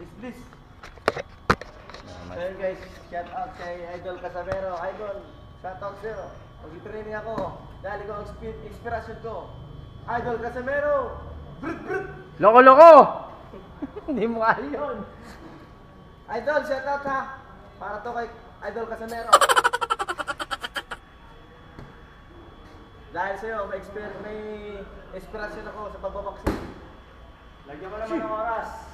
Please. Ayun guys, shout out kay Idol Casamero. Idol, shout out sa'yo. Mag-training ako. Dahil ikaw ang inspirasyon ko. Idol Casamero! Brut brut! Loko-loko! Hindi mo kaya yun. Idol, shout out ha! Para to kay Idol Casamero. Dahil sa'yo, may inspirasyon ako sa pagbabaksin. Lagyan ko naman ng oras.